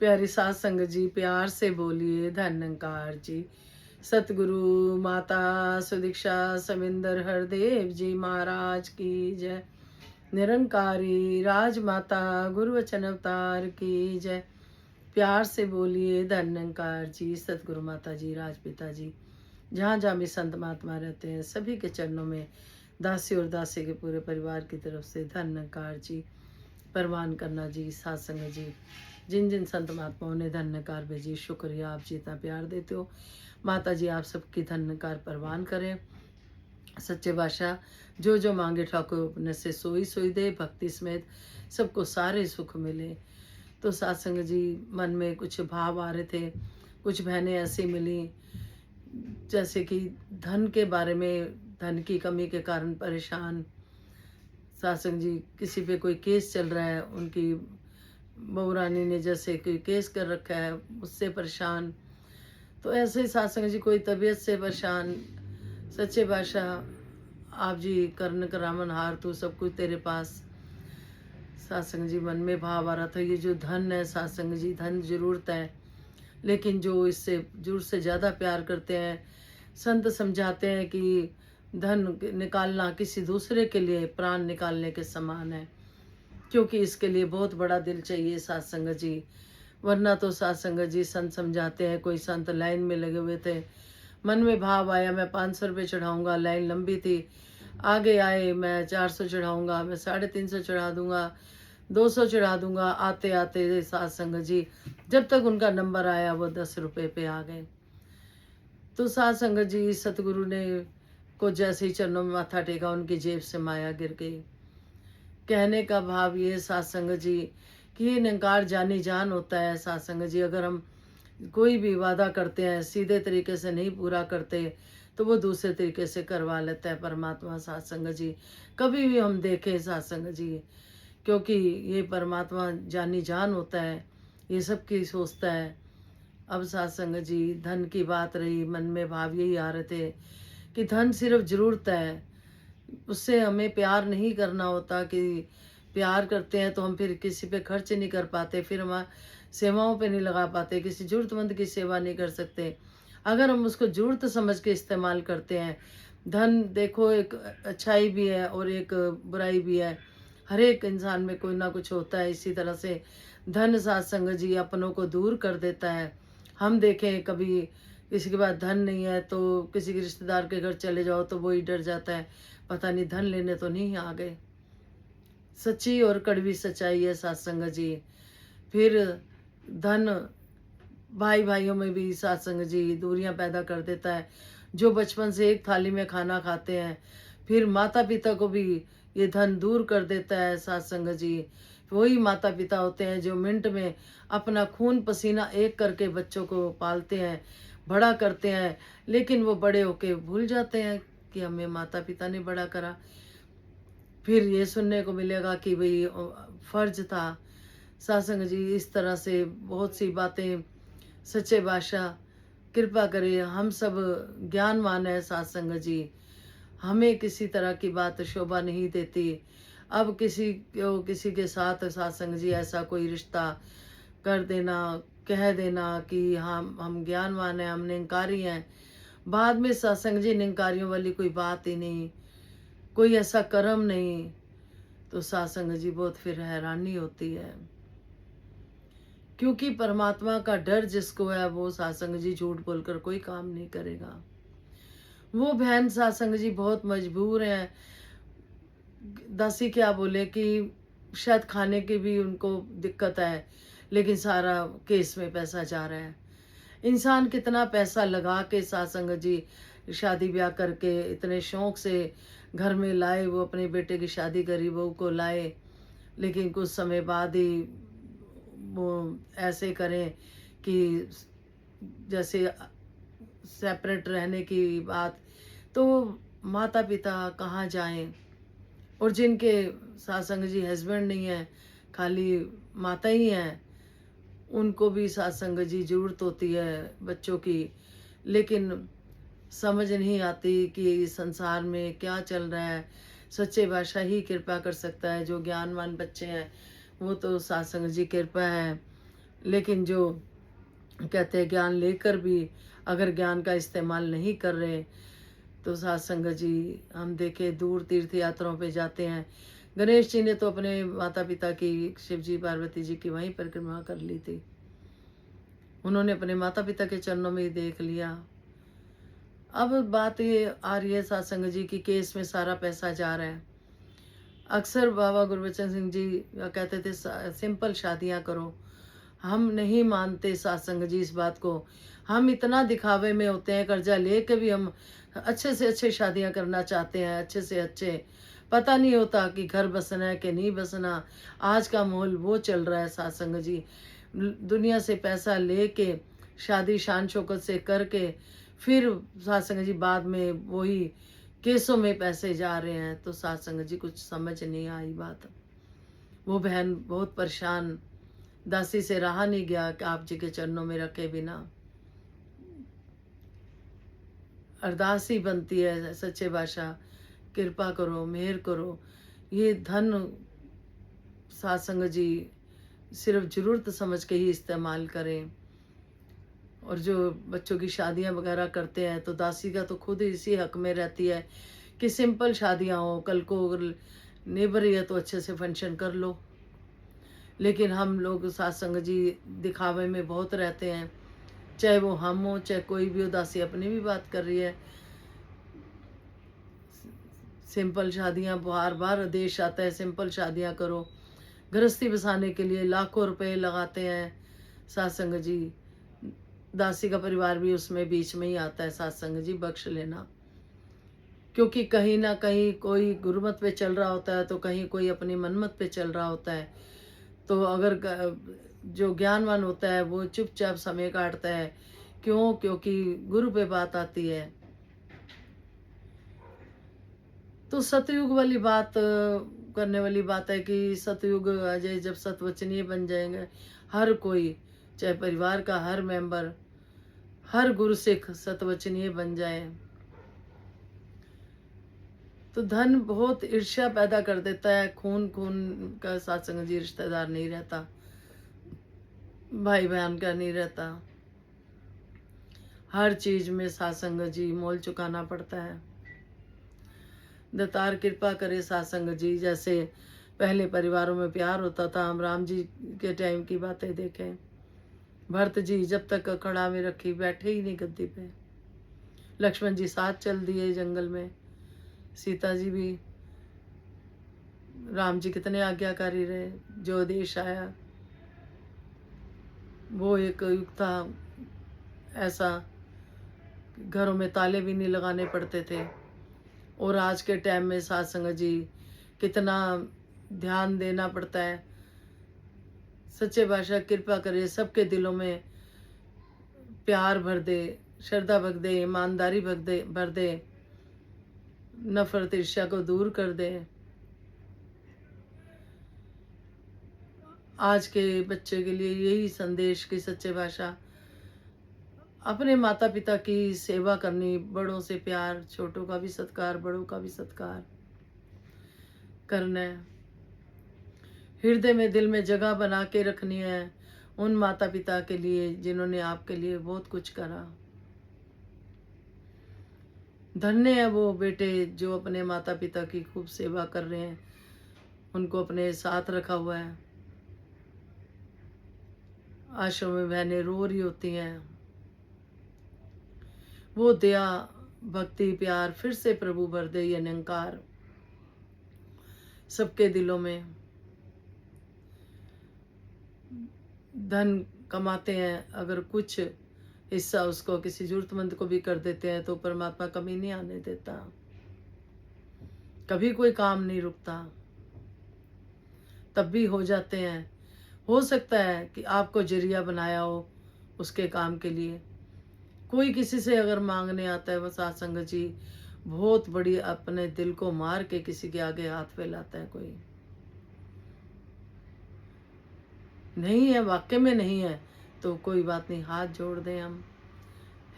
प्यारी सात संगत जी, प्यार से बोलिए धन निरंकार जी। सतगुरु माता सुदीक्षा सविंदर हरदेव जी महाराज की जय। निरंकारी राजमाता गुरु वचन अवतार की जय। प्यार से बोलिए धन निरंकार जी। सतगुरु माता जी, राजपिता जी, जहाँ जहाँ भी संत महात्मा रहते हैं, सभी के चरणों में दासी और दासी के पूरे परिवार की तरफ से धन निरंकार जी परवान करना जी। सात संगत जी, जिन जिन संत महात्माओं ने धन निरंकार भेजी, शुक्रिया, आप जी इतना प्यार देते हो। माता जी आप सबकी धन निरंकार परवान करें। सच्चे बादशाह जो जो मांगे ठाकुर अपने से सोई सोई दे, भक्ति समेत सबको सारे सुख मिले। तो सात संगत जी, मन में कुछ भाव आ रहे थे। कुछ बहनें ऐसी मिली जैसे कि धन के बारे में, धन की कमी के कारण परेशान। सासंग जी, किसी पे कोई केस चल रहा है, उनकी बहू रानी ने जैसे कोई केस कर रखा है, उससे परेशान। तो ऐसे ही सासंग जी कोई तबीयत से परेशान। सच्चे बादशाह आप जी, कर्ण करामन हार तू, सब कुछ तेरे पास। सासंग जी, मन में भाव आ रहा था, ये जो धन है सासंग जी, धन जरूरत है, लेकिन जो इससे जरूरत से ज़्यादा प्यार करते हैं, संत समझाते हैं कि धन निकालना किसी दूसरे के लिए प्राण निकालने के समान है, क्योंकि इसके लिए बहुत बड़ा दिल चाहिए सात संगत जी। वरना तो सात संगत जी, संत समझाते हैं, कोई संत लाइन में लगे हुए थे, मन में भाव आया मैं 500 रुपये चढ़ाऊंगा, लाइन लंबी थी, आगे आए मैं 400 चढ़ाऊंगा, मैं 350 चढ़ा दूंगा, 200 चढ़ा दूंगा। आते आते सात संगत जी, जब तक उनका नंबर आया वो 10 रुपये पे आ गए। तो सात संगत जी, सतगुरु ने को जैसे ही चरणों में माथा टेका, उनकी जेब से माया गिर गई। कहने का भाव ये सात संगत जी कि ये निरंकार जानी जान होता है। सात संगत जी, अगर हम कोई भी वादा करते हैं, सीधे तरीके से नहीं पूरा करते, तो वो दूसरे तरीके से करवा लेता है परमात्मा। सात संगत जी, कभी भी हम देखें सात संगत जी, क्योंकि ये परमात्मा जानी जान होता है, ये सबकी सोचता है। अब सात संगत जी, धन की बात रही, मन में भाव यही आ रहे थे कि धन सिर्फ जरूरत है, उससे हमें प्यार नहीं करना होता। कि प्यार करते हैं तो हम फिर किसी पे खर्च नहीं कर पाते, फिर हम सेवाओं पे नहीं लगा पाते, किसी ज़रूरतमंद की सेवा नहीं कर सकते। अगर हम उसको ज़रूरत समझ के इस्तेमाल करते हैं, धन देखो एक अच्छाई भी है और एक बुराई भी है। हर एक इंसान में कोई ना कुछ होता है। इसी तरह से धन सात संगत जी अपनों को दूर कर देता है। हम देखें, कभी किसी के पास धन नहीं है तो किसी के रिश्तेदार के घर चले जाओ तो वो ही डर जाता है, पता नहीं धन लेने तो नहीं आ गए। सच्ची और कड़वी सच्चाई है सात संगत जी। फिर धन भाई भाइयों में भी सात संगत जी दूरियां पैदा कर देता है। जो बचपन से एक थाली में खाना खाते हैं, फिर माता पिता को भी ये धन दूर कर देता है सात संगत जी। वही माता पिता होते हैं जो मिनट में अपना खून पसीना एक करके बच्चों को पालते हैं, बड़ा करते हैं, लेकिन वो बड़े होके भूल जाते हैं कि हमें माता पिता ने बड़ा करा। फिर ये सुनने को मिलेगा कि भाई फर्ज था। सासंग जी, इस तरह से बहुत सी बातें सच्चे बादशाह कृपा करे। हम सब ज्ञानवान है सासंग जी, हमें किसी तरह की बात शोभा नहीं देती। अब किसी को किसी के साथ सासंग जी ऐसा कोई रिश्ता कर देना, कह देना कि हम ज्ञानवान हैं, हम निरंकारी हैं, बाद में सत्संग जी निरंकारियों वाली कोई बात ही नहीं, कोई ऐसा कर्म नहीं, तो सत्संग जी बहुत फिर हैरानी होती है। क्योंकि परमात्मा का डर जिसको है वो सत्संग जी झूठ बोलकर कोई काम नहीं करेगा। वो बहन सत्संग जी बहुत मजबूर हैं। दासी क्या बोले कि शायद खाने की भी उनको दिक्कत है, लेकिन सारा केस में पैसा जा रहा है। इंसान कितना पैसा लगा के सत्संग जी शादी ब्याह करके इतने शौक से घर में लाए, वो अपने बेटे की शादी करी, बहू को लाए, लेकिन कुछ समय बाद ही वो ऐसे करें कि जैसे सेपरेट रहने की बात। तो माता पिता कहाँ जाएं, और जिनके सत्संग जी हस्बैंड नहीं है, खाली माता ही हैं, उनको भी सत्संग जी ज़रूरत होती है बच्चों की। लेकिन समझ नहीं आती कि इस संसार में क्या चल रहा है। सच्चे बादशाह ही कृपा कर सकता है। जो ज्ञानवान बच्चे हैं वो तो सत्संग जी कृपा है, लेकिन जो कहते हैं ज्ञान लेकर भी अगर ज्ञान का इस्तेमाल नहीं कर रहे, तो साथ संगत जी हम देखें दूर तीर्थ यात्राओं पे जाते हैं। गणेश जी ने तो अपने माता पिता की, शिव जी पार्वती जी की वहीं परिक्रमा कर ली थी। उन्होंने अपने माता पिता के चरणों में ही देख लिया। अब बात ये आ रही है साथ संगत जी की केस में सारा पैसा जा रहा है। अक्सर बाबा गुरबचन सिंह जी कहते थे सिंपल शादियां करो। हम नहीं मानते सत्संग जी इस बात को। हम इतना दिखावे में होते हैं, कर्जा लेके भी हम अच्छे से अच्छे शादियां करना चाहते हैं, अच्छे से अच्छे। पता नहीं होता कि घर बसना है कि नहीं बसना। आज का माहौल वो चल रहा है सत्संग जी। दुनिया से पैसा लेके शादी शान शौकत से करके फिर सत्संग जी बाद में वही केसों में पैसे जा रहे हैं। तो सत्संग जी कुछ समझ नहीं आई बात। वो बहन बहुत परेशान, दासी से रहा नहीं गया कि आप जी के चरणों में रखे बिना। अरदास ही बनती है सच्चे बादशाह, कृपा करो, मेहर करो। ये धन सत्संग जी सिर्फ जरूरत समझ के ही इस्तेमाल करें। और जो बच्चों की शादियां वगैरह करते हैं, तो दासी का तो खुद इसी हक में रहती है कि सिंपल शादियां हो। कल को अगर नेबर है तो अच्छे से फंक्शन कर लो। लेकिन हम लोग सत्संग जी दिखावे में बहुत रहते हैं, चाहे वो हम हो चाहे कोई भी हो। दासी अपनी भी बात कर रही है, सिंपल शादियां बार बार आदेश आता है सिंपल शादियां करो। गृहस्थी बसाने के लिए लाखों रुपए लगाते हैं सत्संग जी। दासी का परिवार भी उसमें बीच में ही आता है। सत्संग जी बख्श लेना, क्योंकि कहीं ना कहीं कोई गुरुमत पे चल रहा होता है तो कहीं कोई अपनी मनमत पे चल रहा होता है। तो अगर जो ज्ञानवान होता है वो चुपचाप समय काटता है। क्यों? क्योंकि गुरु पे बात आती है। तो सतयुग वाली बात करने वाली बात है कि सतयुग अजय जब सतवचनीय बन जाएंगे, हर कोई, चाहे परिवार का हर मेंबर, हर गुरु सिख सतवचनीय बन जाए, तो धन बहुत ईर्ष्या पैदा कर देता है। खून खून का सत्संग जी रिश्तेदार नहीं रहता, भाई बहन का नहीं रहता। हर चीज में सत्संग जी मोल चुकाना पड़ता है। दतार कृपा करे सत्संग जी। जैसे पहले परिवारों में प्यार होता था, हम राम जी के टाइम की बातें देखें। भरत जी जब तक अखड़ा में रखी बैठे ही नहीं गद्दी पे। लक्ष्मण जी साथ चल दिए जंगल में। सीता जी भी, राम जी कितने आज्ञाकारी रहे। जो देश आया वो एक युग था ऐसा, घरों में ताले भी नहीं लगाने पड़ते थे। और आज के टाइम में सत्संग जी कितना ध्यान देना पड़ता है। सच्चे बादशाह कृपा करे, सबके दिलों में प्यार भर दे, श्रद्धा भर दे, ईमानदारी भर दे, नफरत ईर्ष्या को दूर कर दे। आज के बच्चे के लिए यही संदेश कि सच्चे बादशाह अपने माता पिता की सेवा करनी, बड़ों से प्यार, छोटों का भी सत्कार, बड़ों का भी सत्कार करना है। हृदय में, दिल में जगह बना के रखनी है उन माता पिता के लिए जिन्होंने आपके लिए बहुत कुछ करा। धन्य है वो बेटे जो अपने माता पिता की खूब सेवा कर रहे हैं, उनको अपने साथ रखा हुआ है। आश्रम में बहनें रो रही होती हैं। वो दया, भक्ति, प्यार फिर से प्रभु भर दे, ये निरंकार सबके दिलों में। धन कमाते हैं, अगर कुछ हिस्सा उसको किसी जरूरतमंद को भी कर देते हैं तो परमात्मा कमी नहीं आने देता। कभी कोई काम नहीं रुकता, तब भी हो जाते हैं। हो सकता है कि आपको जरिया बनाया हो उसके काम के लिए। कोई किसी से अगर मांगने आता है, वो सत्संग जी बहुत बड़ी अपने दिल को मार के किसी के आगे हाथ फैलाता है। कोई नहीं है, वाक्य में नहीं है, तो कोई बात नहीं, हाथ जोड़ दें। हम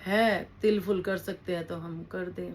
है तिल फुल कर सकते हैं तो हम कर दें।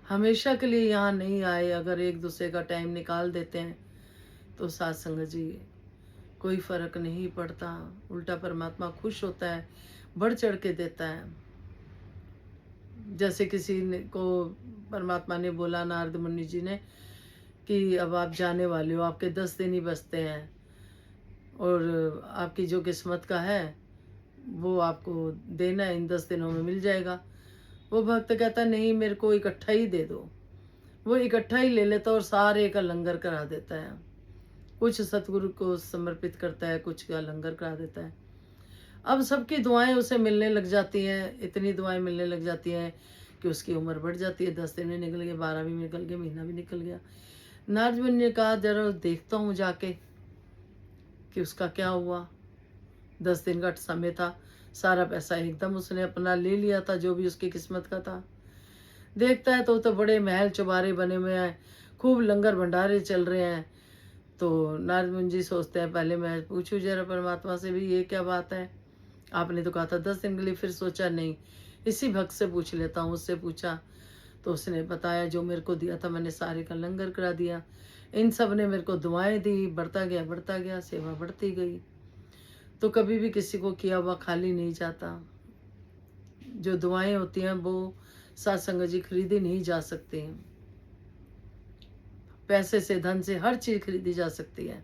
हमेशा के लिए यहाँ नहीं आए, अगर एक दूसरे का टाइम निकाल देते हैं तो सत्संग जी कोई फर्क नहीं पड़ता। उल्टा परमात्मा खुश होता है, बढ़ चढ़ के देता है। जैसे किसी ने को परमात्मा ने बोला नारद मुनि जी ने कि अब आप जाने वाले हो, आपके 10 दिन ही बचते हैं और आपकी जो किस्मत का है वो आपको देना इन 10 दिनों में मिल जाएगा। वो भक्त कहता नहीं, मेरे को इकट्ठा ही दे दो। वो इकट्ठा ही ले लेता और सारे का लंगर करा देता है। कुछ सतगुरु को समर्पित करता है, कुछ का लंगर करा देता है। अब सबकी दुआएं उसे मिलने लग जाती हैं, इतनी दुआएं मिलने लग जाती हैं कि उसकी उम्र बढ़ जाती है। 10 दिन भी निकल गए, 12 भी निकल गए, महीना भी निकल गया। नारद मुनि ने कहा जरा देखता हूँ जाके कि उसका क्या हुआ। 10 दिन का समय था, सारा पैसा एकदम उसने अपना ले लिया था, जो भी उसकी किस्मत का था। देखता है तो बड़े महल चुबारे बने हुए हैं, खूब लंगर भंडारे चल रहे हैं। तो नारद मुनि जी सोचते हैं पहले मैं पूछूं जरा परमात्मा से भी ये क्या बात है। आपने तो कहा था 10 दिन के लिए। फिर सोचा नहीं, इसी भक्त से पूछ लेता हूँ। उससे पूछा तो उसने बताया जो मेरे को दिया था मैंने सारे का लंगर करा दिया। इन सब ने मेरे को दुआएं दी, बढ़ता गया, सेवा बढ़ती गई। तो कभी भी किसी को किया हुआ खाली नहीं जाता। जो दुआएं होती हैं वो सत्संग जी खरीदी नहीं जा सकती हैं। पैसे से, धन से हर चीज खरीदी जा सकती है।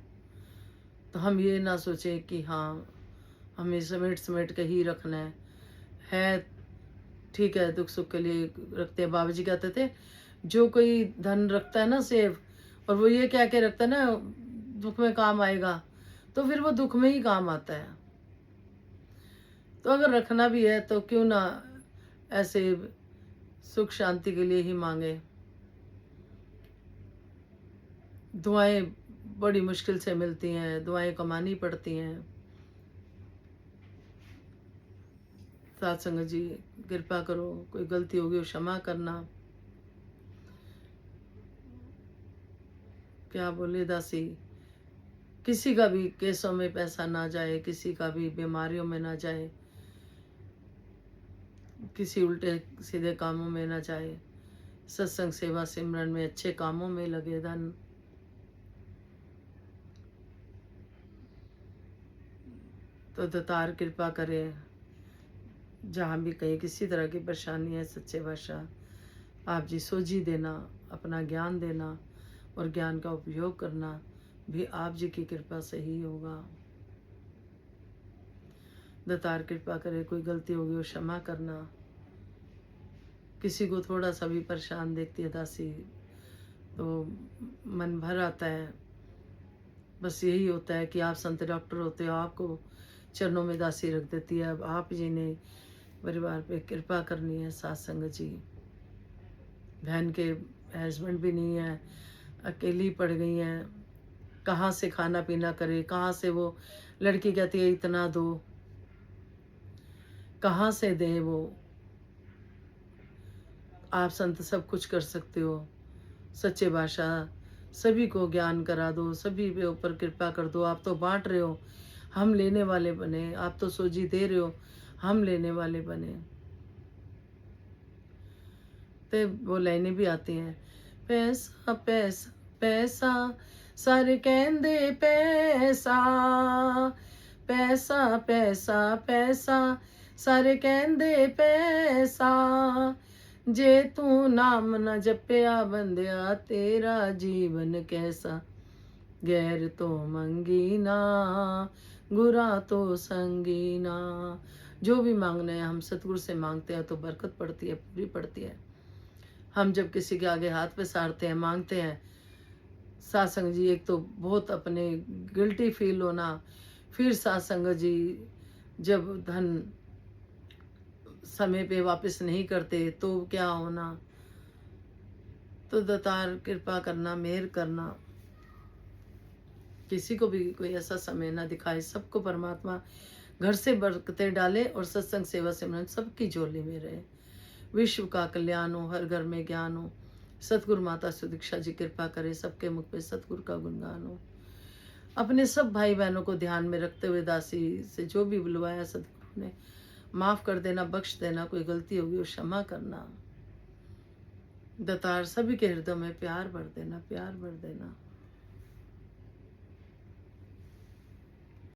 तो हम ये ना सोचें कि हाँ हमें समेट समेट के ही रखना है। ठीक है, दुख सुख के लिए रखते हैं। बाबा जी कहते थे जो कोई धन रखता है ना सेव, और वो ये कह के रखता है ना दुख में काम आएगा, तो फिर वो दुख में ही काम आता है। तो अगर रखना भी है तो क्यों ना ऐसे सुख शांति के लिए ही मांगे। दुआएं बड़ी मुश्किल से मिलती हैं, दुआएं कमानी पड़ती हैं। सत्संग जी कृपा करो, कोई गलती होगी क्षमा करना। क्या बोले दासी, किसी का भी केसों में पैसा ना जाए, किसी का भी बीमारियों में ना जाए, किसी उल्टे सीधे कामों में ना जाए। सत्संग सेवा सिमरन में अच्छे कामों में लगे धन। तो दातार कृपा करे, जहाँ भी कहीं किसी तरह की परेशानी है सच्चे बादशाह आप जी सोझी देना, अपना ज्ञान देना, और ज्ञान का उपयोग करना भी आप जी की कृपा से ही होगा। दातार कृपा करे, कोई गलती होगी वो क्षमा करना। किसी को थोड़ा सा भी परेशान देखती है दासी तो मन भर आता है। बस यही होता है कि आप संत डॉक्टर होते हो, आपको चरणों में दासी रख देती है। अब आप जी ने परिवार पे कृपा करनी है। सत्संग जी बहन के हस्बैंड भी नहीं है, अकेली पड़ गई हैं, कहाँ से खाना पीना करे, कहाँ से वो लड़की कहती है इतना दो, कहाँ से दे वो। आप संत सब कुछ कर सकते हो। सच्चे बादशाह सभी को ज्ञान करा दो, सभी पे ऊपर कृपा कर दो। आप तो बांट रहे हो, हम लेने वाले बने। आप तो सोजी दे रहे हो, हम लेने वाले बने। तो वो लाइनें भी आती हैं, पैसा पैसा पैसा सारे कहंदे पैसा, पैसा पैसा पैसा सारे कहंदे पैसा, जे तू नाम न जपया बंदिया तेरा जीवन कैसा, गैर तो मंगी ना गुरा तो संगी ना। जो भी मांगना है हम सतगुरु से मांगते हैं तो बरकत पड़ती है, पूरी पड़ती है। हम जब किसी के आगे हाथ पे सारते हैं, मांगते हैं, सत्संग जी एक तो बहुत अपने गिल्टी फील होना, फिर सत्संग जी जब धन समय पे वापस नहीं करते तो क्या होना। तो दातार कृपा करना, मेहर करना, किसी को भी कोई ऐसा समय ना दिखाए। सबको परमात्मा घर से बरकतें डाले और सत्संग सेवा सिमरन सबकी झोली में रहे। विश्व का कल्याण हो, हर घर में ज्ञान हो। सतगुरु माता सुदीक्षा जी कृपा करे, सबके मुख पे सतगुरु का गुणगान हो। अपने सब भाई बहनों को ध्यान में रखते हुए दासी से जो भी बुलवाया सतगुरु ने माफ कर देना, बख्श देना। कोई गलती होगी वो क्षमा करना। दातार सभी के हृदय में प्यार भर देना, प्यार भर देना।